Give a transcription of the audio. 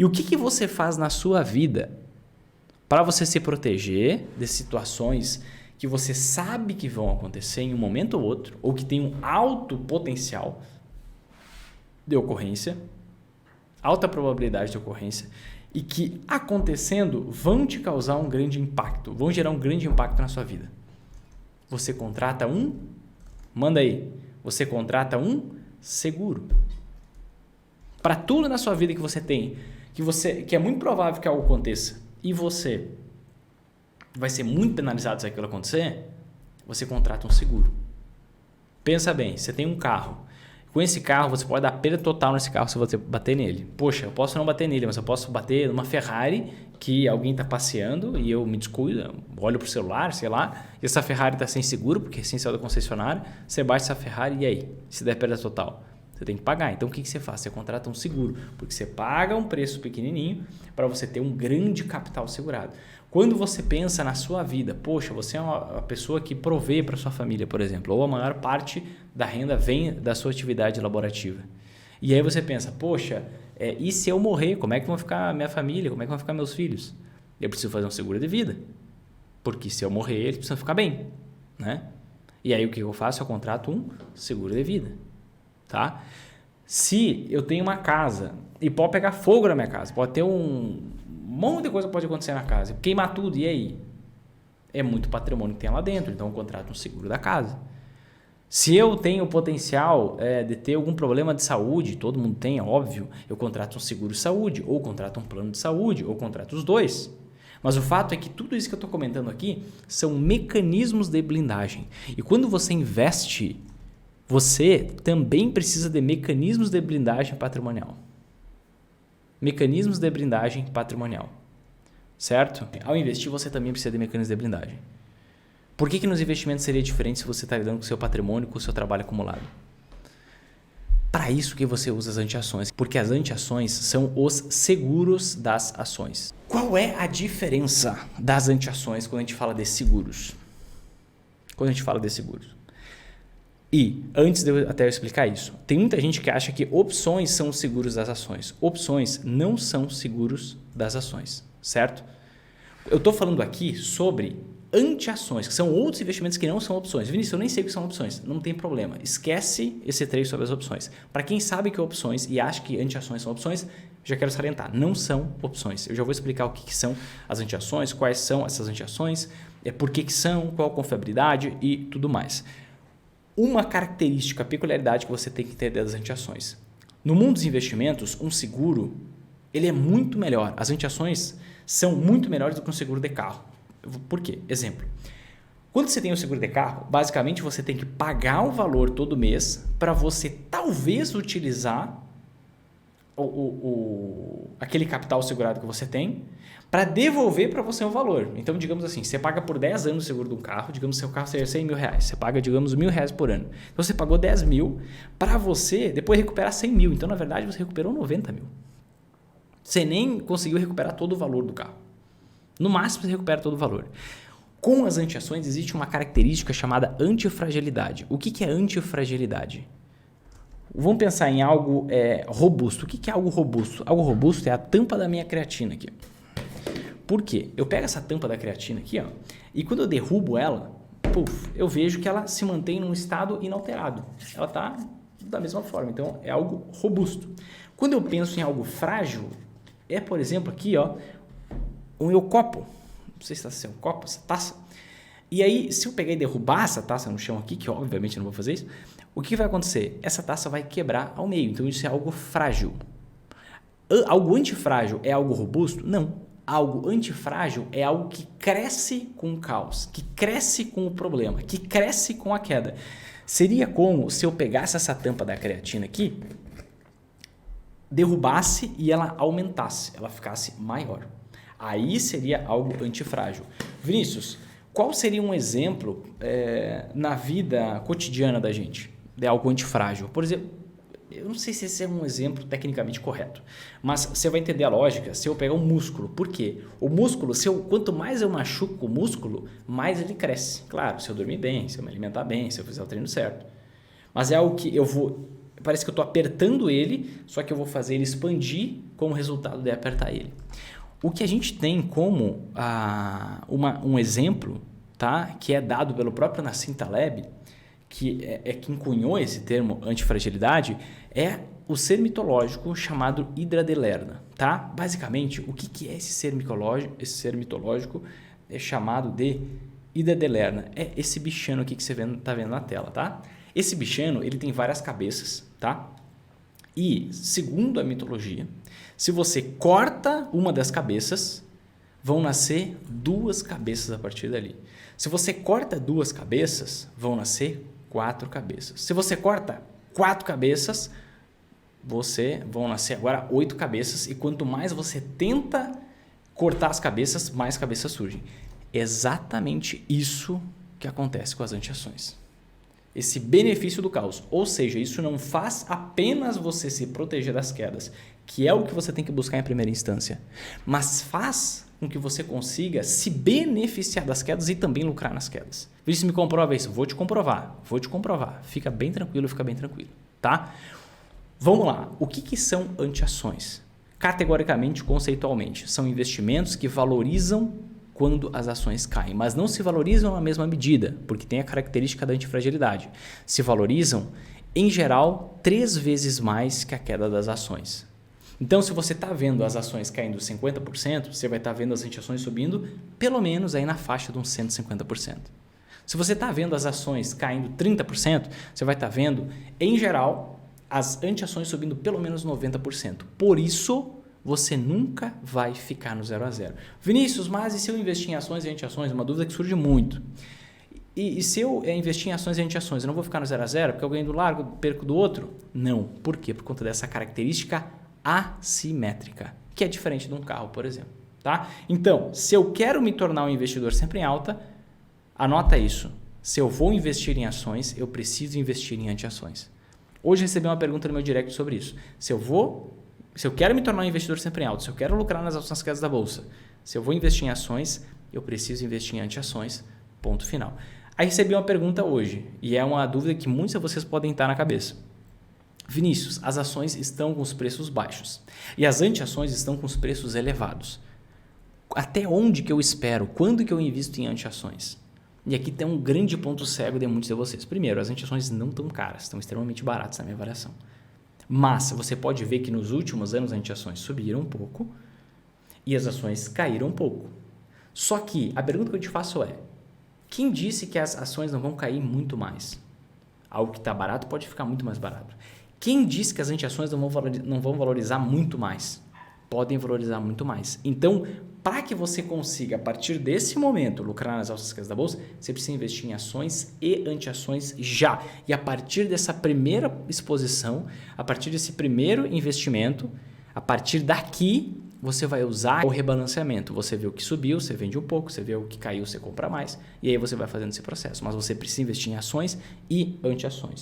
E o que você faz na sua vida para você se proteger de situações que você sabe que vão acontecer em um momento ou outro, ou que tem um alto potencial de ocorrência, alta probabilidade de ocorrência, e que acontecendo vão te causar um grande impacto, vão gerar um grande impacto na sua vida? Você contrata você contrata um seguro. Para tudo na sua vida que você tem, que é muito provável que algo aconteça, e você vai ser muito penalizado se aquilo acontecer, você contrata um seguro. Pensa bem, você tem um carro. Com esse carro, você pode dar perda total nesse carro se você bater nele. Poxa, eu posso não bater nele, mas eu posso bater numa Ferrari que alguém está passeando e eu me descuido, olho para o celular, sei lá, e essa Ferrari está sem seguro, porque recém saiu da concessionária, você bate essa Ferrari e aí? Se der perda total, você tem que pagar. Então, o que você faz? Você contrata um seguro, porque você paga um preço pequenininho para você ter um grande capital segurado. Quando você pensa na sua vida, poxa, você é uma pessoa que provê para sua família, por exemplo, ou a maior parte da renda vem da sua atividade laborativa. E aí você pensa, poxa, e se eu morrer, como é que vai ficar minha família? Como é que vão ficar meus filhos? Eu preciso fazer um seguro de vida, porque se eu morrer, eles precisam ficar bem, né? E aí o que eu faço? Eu contrato um seguro de vida, tá? Se eu tenho uma casa e pode pegar fogo na minha casa, pode ter um monte de coisa que pode acontecer na casa, queimar tudo, e aí? É muito patrimônio que tem lá dentro, então eu contrato um seguro da casa. Se eu tenho o potencial de ter algum problema de saúde, todo mundo tem, é óbvio, eu contrato um seguro de saúde, ou contrato um plano de saúde, ou contrato os dois. Mas o fato é que tudo isso que eu estou comentando aqui são mecanismos de blindagem. E quando você investe, você também precisa de mecanismos de blindagem patrimonial. Mecanismos de blindagem patrimonial, certo? Ao investir, você também precisa de mecanismos de blindagem. Por que nos investimentos seria diferente se você está lidando com o seu patrimônio, com o seu trabalho acumulado? Para isso que você usa as anteações, porque as anteações são os seguros das ações. Qual é a diferença das anteações quando a gente fala de seguros? E antes de eu até explicar isso, tem muita gente que acha que opções são os seguros das ações. Opções não são seguros das ações, certo? Eu estou falando aqui sobre anteações, que são outros investimentos que não são opções. Vinícius, eu nem sei o que são opções. Não tem problema. Esquece esse trecho sobre as opções. Para quem sabe que é opções e acha que anteações são opções, já quero salientar. Não são opções. Eu já vou explicar o que são as anteações, quais são essas anteações, por que são, qual a confiabilidade e tudo mais. Uma característica, peculiaridade que você tem que entender das anteações. No mundo dos investimentos, um seguro ele é muito melhor. As anteações são muito melhores do que um seguro de carro. Por quê? Exemplo. Quando você tem um seguro de carro, basicamente você tem que pagar um valor todo mês para você talvez utilizar aquele capital segurado que você tem para devolver para você um valor. Então, digamos assim, você paga por 10 anos o seguro de um carro, digamos que seu carro seja 100 mil reais, você paga, digamos, R$1.000 por ano. Então, você pagou 10 mil para você depois recuperar 100 mil. Então, na verdade, você recuperou 90 mil. Você nem conseguiu recuperar todo o valor do carro. No máximo, você recupera todo o valor. Com as anteações, existe uma característica chamada antifragilidade. O que é antifragilidade? Vamos pensar em algo robusto. O que é algo robusto? Algo robusto é a tampa da minha creatina aqui. Por quê? Eu pego essa tampa da creatina aqui, ó, e quando eu derrubo ela, eu vejo que ela se mantém num estado inalterado. Ela está da mesma forma. Então, é algo robusto. Quando eu penso em algo frágil, por exemplo, aqui, ó, o meu copo. Não sei se está sendo um copo, essa taça. E aí, se eu pegar e derrubar essa taça no chão aqui, que obviamente eu não vou fazer isso, o que vai acontecer? Essa taça vai quebrar ao meio. Então, isso é algo frágil. Algo antifrágil é algo robusto? Não. Algo antifrágil é algo que cresce com o caos, que cresce com o problema, que cresce com a queda. Seria como se eu pegasse essa tampa da creatina aqui, derrubasse e ela aumentasse, ela ficasse maior. Aí seria algo antifrágil. Vinícius, qual seria um exemplo na vida cotidiana da gente de algo antifrágil? Por exemplo, eu não sei se esse é um exemplo tecnicamente correto, mas você vai entender a lógica se eu pegar um músculo. Por quê? O músculo, quanto mais eu machuco o músculo, mais ele cresce. Claro, se eu dormir bem, se eu me alimentar bem, se eu fizer o treino certo. Mas é algo que eu vou parece que eu estou apertando ele, só que eu vou fazer ele expandir como resultado de apertar ele. O que a gente tem como um exemplo, tá? Que é dado pelo próprio Nassim Taleb, que é quem cunhou esse termo antifragilidade, é o ser mitológico chamado Hidra de Lerna. Tá? Basicamente, o que é esse ser mitológico? Esse ser mitológico é chamado de Hidra de Lerna. É esse bichano aqui que você está vendo na tela. Tá? Esse bichano ele tem várias cabeças. Tá? E, segundo a mitologia, se você corta uma das cabeças, vão nascer 2 cabeças a partir dali. Se você corta 2 cabeças, vão nascer 4 cabeças. Se você corta 4 cabeças, vão nascer agora 8 cabeças. E quanto mais você tenta cortar as cabeças, mais cabeças surgem. Exatamente isso que acontece com as anti-ações. Esse benefício do caos. Ou seja, isso não faz apenas você se proteger das quedas, que é o que você tem que buscar em primeira instância, mas faz com que você consiga se beneficiar das quedas e também lucrar nas quedas. Vinícius, me comprova isso. Vou te comprovar. Fica bem tranquilo, tá? Vamos lá. O que são anti-ações? Categoricamente, conceitualmente, são investimentos que valorizam quando as ações caem, mas não se valorizam na mesma medida, porque tem a característica da antifragilidade. Se valorizam, em geral, 3 vezes mais que a queda das ações. Então, se você está vendo as ações caindo 50%, você vai estar vendo as anti-ações subindo pelo menos aí na faixa de uns 150%. Se você está vendo as ações caindo 30%, você vai estar vendo, em geral, as anti-ações subindo pelo menos 90%. Por isso, você nunca vai ficar no 0 a 0. Vinícius, mas e se eu investir em ações e anti-ações? Uma dúvida que surge muito. E se eu investir em ações e anti-ações, eu não vou ficar no 0 a 0 porque eu ganho do lado, perco do outro? Não. Por quê? Por conta dessa característica assimétrica, que é diferente de um carro, por exemplo. Tá? Então, se eu quero me tornar um investidor sempre em alta, anota isso. Se eu vou investir em ações, eu preciso investir em anti-ações. Hoje recebi uma pergunta no meu direct sobre isso. Se eu quero me tornar um investidor sempre em alta, se eu quero lucrar nas ações quedas da bolsa, se eu vou investir em ações, eu preciso investir em anti-ações, ponto final. Aí recebi uma pergunta hoje, e é uma dúvida que muitos de vocês podem estar na cabeça. Vinícius, as ações estão com os preços baixos e as anti-ações estão com os preços elevados. Até onde que eu espero? Quando que eu invisto em anti-ações? E aqui tem um grande ponto cego de muitos de vocês. Primeiro, as anti-ações não estão caras, estão extremamente baratas na minha avaliação. Mas você pode ver que nos últimos anos as anti-ações subiram um pouco e as ações caíram um pouco. Só que a pergunta que eu te faço é, quem disse que as ações não vão cair muito mais? Algo que está barato pode ficar muito mais barato. Quem disse que as anti-ações não vão valorizar muito mais? Podem valorizar muito mais. Então, para que você consiga, a partir desse momento, lucrar nas altas quedas da bolsa, você precisa investir em ações e anti-ações já. E a partir dessa primeira exposição, a partir desse primeiro investimento, a partir daqui, você vai usar o rebalanceamento. Você vê o que subiu, você vende um pouco, você vê o que caiu, você compra mais. E aí você vai fazendo esse processo. Mas você precisa investir em ações e anti-ações.